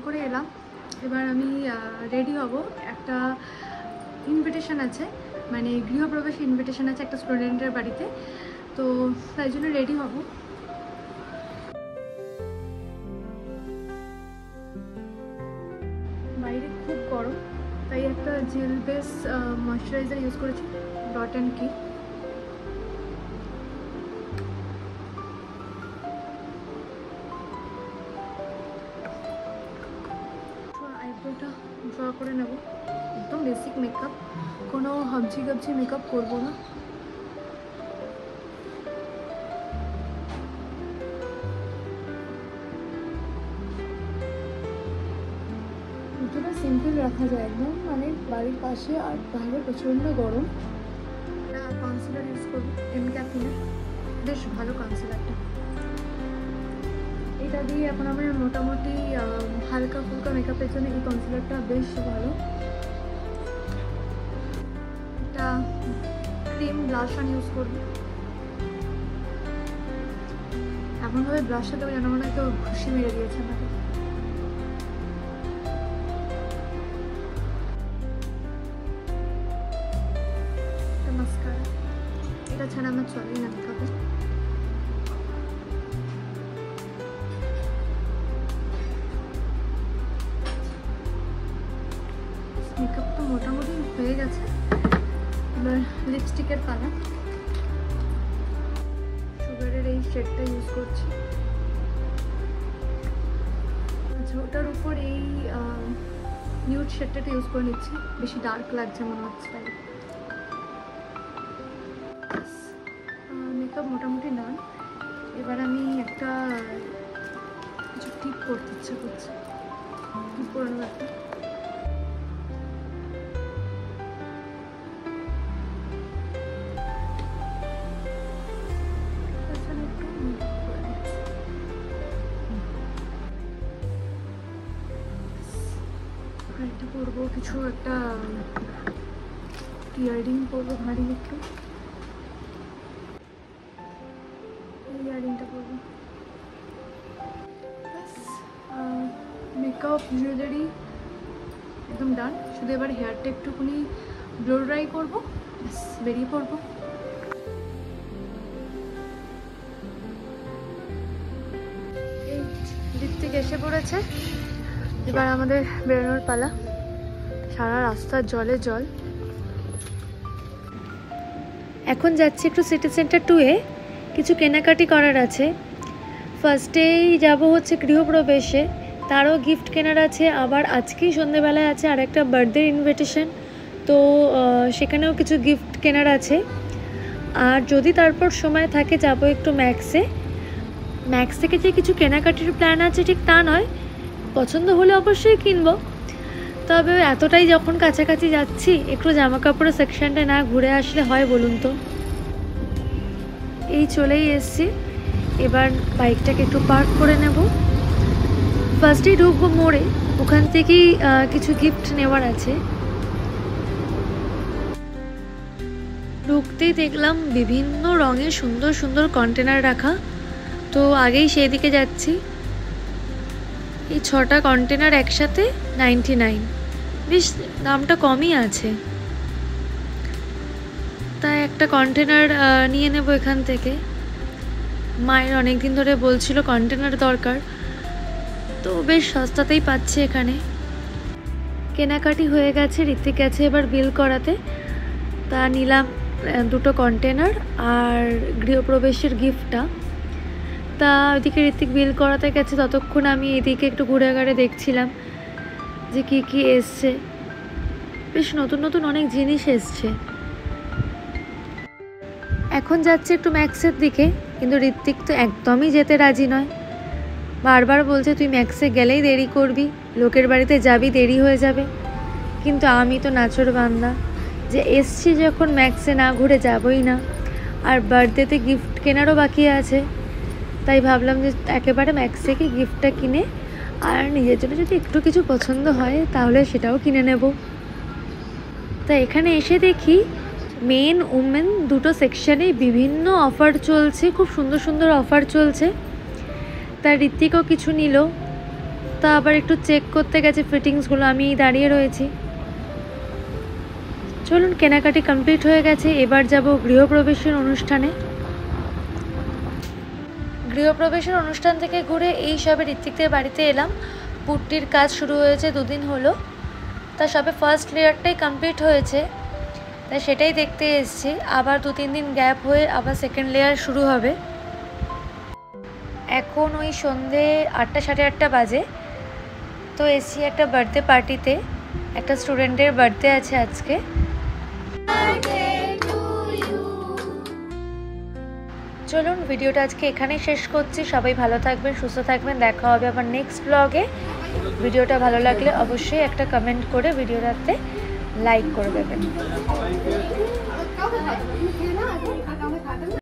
করে এলাম। এবার আমি রেডি হব। একটা ইনভিটেশন আছে, মানে গৃহপ্রবেশ ইনভিটেশন আছে একটা স্টুডেন্টের বাড়িতে, তো তাই জন্য রেডি হব। বাইরে খুব গরম, তাই একটা জেল বেস ময়শ্চারাইজার ইউজ করেছি, ডট অ্যান্ড কি। আইব্রোটা ড্র করে নেব, একদম বেসিক মেকআপ, কোনো হাবজি গাবজি মেকআপ করবো না। ভিতরে সিম্পল রাখা যায় একদম, মানে বাড়ির পাশে, আর বাইরে প্রচণ্ড গরম। কনসিলার ইউজ করবো এমক্যাফিনের, বেশ ভালো কনসিলারটা। এটা দিয়ে এখন আমার মোটামুটি হালকা ফুলকা মেকআপের জন্য এই কনসিলারটা বেশ ভালো। একটা ক্রিম ব্লাশ অন ইউজ করবো, এমনভাবে ব্লাশটা দেবো যেন মনে হয় কেউ ঘুষি মেরে দিয়েছে আমাকে। একটা মাস্কারা, এটা ছাড়া আমার চলেই না মেকআপে। মেকআপ তো মোটামুটি হয়ে গেছে, এবার লিপস্টিকের পালা। সুগারের এই শেডটা ইউজ করছি। আচ্ছা, ওটার উপর এই নিউড শেডটা ইউজ করে নিচ্ছি, বেশি ডার্ক লাগছে মনে হচ্ছে তাই। মেকআপ মোটামুটি ডান। এবার আমি একটা কিছু টিপ করতে ইচ্ছে করছে, টিপ করে নেবো একটা। এটা করবো কিছু একটা ইয়ারিং করবো, ভারী একটু ইয়ারিংটা করবো। মেকআপ জুয়েলারি একদম ডান, শুধু এবার হেয়ারটা একটুখানি ব্লো ড্রাই করবো, বেরিয়ে পড়বো। এই লিপস্টিক এসে পড়েছে, এবার আমাদের বেরোনোর পালা। সারা রাস্তার জলে জল। এখন যাচ্ছি একটু সিটি সেন্টার 2-এ, কিছু কেনাকাটি করার আছে। ফার্স্টেই যাব হচ্ছে গৃহপ্রবেশে, তারও গিফট কেনার আছে। আবার আজকেই সন্ধ্যেবেলায় আছে আর একটা বার্থডে ইনভিটেশন, তো সেখানেও কিছু গিফট কেনার আছে। আর যদি তারপর সময় থাকে যাব একটু ম্যাক্সে। ম্যাক্স থেকে যে কিছু কেনাকাটির প্ল্যান আছে ঠিক তা নয়, পছন্দ হলে অবশ্যই কিনবো, তবে এতটাই যখন কাছাকাছি যাচ্ছি একটু জামা কাপড়ের সেকশনটা না ঘুরে আসলে হয় বলুন তো। এই চলেই এসছি, এবার বাইকটাকে একটু পার্ক করে নেব। ফার্স্টেই ঢুকবো মোড়ে, ওখান থেকেই কিছু গিফট নেওয়ার আছে। ঢুকতেই দেখলাম বিভিন্ন রঙের সুন্দর সুন্দর কন্টেনার রাখা, তো আগেই সেই দিকে যাচ্ছি। এই 6টা কন্টেনার একসাথে 99, বেশ দামটা কমই আছে। তাই একটা কন্টেনার নিয়ে নেব এখান থেকে। মায়ের অনেক দিন ধরে বলছিল কন্টেনার দরকার, তো বেশ সস্তাতেই পাচ্ছে এখানে। কেনাকাটি হয়ে গেছে, ঋত্বিক গেছে এবার বিল করাতে, তা নিলাম 2টো কন্টেনার আর গৃহপ্রবেশের গিফটটা। তা ওইদিকে ঋত্বিক বিল করাতে গেছে, ততক্ষণ আমি এদিকে একটু ঘুরে ঘাড়ে দেখছিলাম যে কি কি এসছে। বেশ নতুন নতুন অনেক জিনিস এসছে। এখন যাচ্ছে একটু ম্যাক্সের দিকে, কিন্তু ঋত্বিক তো একদমই যেতে রাজি নয়। বারবার বলছে তুই ম্যাক্সে গেলেই দেরি করবি, লোকের বাড়িতে যাবি দেরি হয়ে যাবে। কিন্তু আমি তো নাছোড় বান্দা, যে এসছি যখন ম্যাক্সে না ঘুরে যাবই না। আর বার্থডেতে গিফট কেনারও বাকি আছে, তাই ভাবলাম যে একেবারে ম্যাক্সে কি গিফটটা কিনে আর নিজের জন্য যদি একটু কিছু পছন্দ হয় তাহলে সেটাও কিনে নেব। তা এখানে এসে দেখি মেন উমেন 2টো সেকশানে বিভিন্ন অফার চলছে, খুব সুন্দর সুন্দর অফার চলছে। তা ঋত্বিকও কিছু নিল, শ্রদ্ধা আবার একটু চেক করতে গেছে ফিটিংসগুলো, আমি দাঁড়িয়ে রয়েছি। চলুন, কেনাকাটি কমপ্লিট হয়ে গেছে, এবার যাব গৃহপ্রবেশের অনুষ্ঠানে। গৃহপ্রবেশের অনুষ্ঠান থেকে ঘুরে এই সবে ঋত্বিকদের বাড়িতে এলাম। পুট্টির কাজ শুরু হয়েছে 2 দিন হলো, তা সবে ফার্স্ট লেয়ারটাই কমপ্লিট হয়েছে, তাই সেটাই দেখতে এসেছি। আবার 2-3 দিন গ্যাপ হয়ে আবার সেকেন্ড লেয়ার শুরু হবে। এখন ওই সন্ধে 8টা 8:30 বাজে। তো এসছি একটা বার্থডে পার্টিতে, একটা স্টুডেন্টের বার্থডে আছে আজকে। চলুন, ভিডিওটা আজকে এখানেই শেষ করছি। সবাই ভালো থাকবেন, সুস্থ থাকবেন, দেখা হবে আবার নেক্সট ব্লগে। ভিডিওটা ভালো লাগলে অবশ্যই একটা কমেন্ট করে ভিডিওটাতে লাইক করে দেবেন।